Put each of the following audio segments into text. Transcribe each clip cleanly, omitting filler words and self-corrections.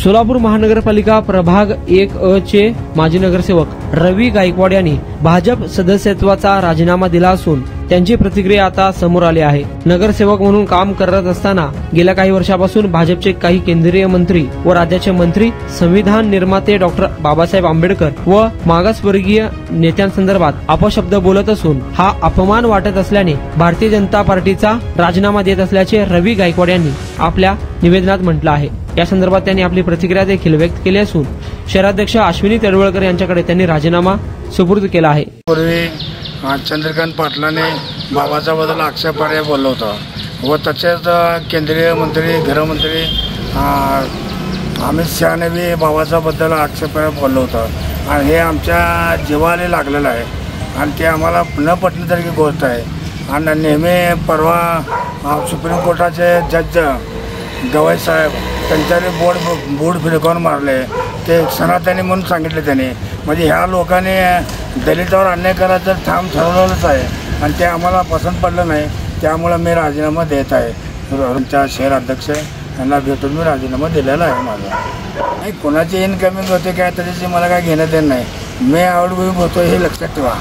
सोलापूर महानगरपालिका प्रभाग 1 चे माजी नगरसेवक रवी गायकवाड यांनी भाजप सदस्यत्वाचा राजीनामा दिला असून त्यांची प्रतिक्रिया आता समोर आली आहे। नगरसेवक म्हणून काम करत असताना गेल्या काही वर्षापासून भाजपचे काही केंद्रीय मंत्री व राज्याचे मंत्री संविधान निर्माते डॉक्टर बाबासाहेब आंबेडकर व मागासवर्गीय नेत्यांसंदर्भात अपशब्द बोलत असून हा अपमान वाटत असल्याने भारतीय जनता पार्टीचा राजीनामा देत असल्याचे रवी गायकवाड यांनी आपल्या निवेदनात म्हटलं आहे। या संदर्भात त्यांनी आपली प्रतिक्रिया देखील व्यक्त केली असून शहराध्यक्ष अश्विनी तडवळकर यांच्याकडे त्यांनी राजीनामा सुपूर्द केला आहे। पूर्वी चंद्रकांत पाटलांनी बाबासाहेबांबद्दल आक्षेपार्ह बोललं होतं व तसेच केंद्रीय मंत्री गृहमंत्री अमित शहाने बी बाबासाहेबांबद्दल आक्षेपार्ह बोललं होतं आणि हे आमच्या जीवाला लागलेलं आहे आणि ते आम्हाला न पटण्यासारखी गोष्ट आहे। आणि नेहमी परवा सुप्रीम कोर्टाचे जज गवई साहेब त्यांच्याने बोर्ड फिरकावून मारले ते सनातनी म्हणून सांगितले त्यांनी। म्हणजे ह्या लोकांनी दलितावर अन्याय करायचं ठाम ठरवलेलंच आहे आणि ते आम्हाला पसंत पडलं नाही, त्यामुळे मी राजीनामा देत आहे। आमच्या शहर अध्यक्ष यांना भेटून मी राजीनामा दिलेला आहे माझा। नाही कोणाची इनकमिंग होते काय त्याच्याशी मला काय घेणं देणं नाही। मी आवडगुई होतो हे लक्षात ठेवा।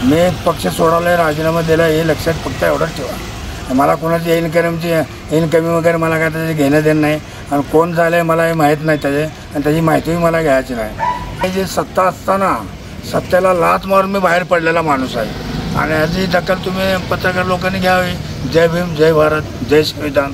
मी पक्ष सोडवला राजीनामा दिला हे लक्षात फक्त एवढंच ठेवा। मला कोणाची इनकमिंग वगैरे मला काय त्याचे घेणं देणं नाही आणि कोण झालं आहे मला हे माहीत नाही त्याचे आणि त्याची माहितीही मला घ्यायची नाही। हे जे सत्ता असताना सत्तेला लाथ मारून मी बाहेर पडलेला माणूस आहे आणि याची दखल तुम्ही पत्रकार लोकांनी घ्यावी। जय भीम, जय भारत, जय संविधान।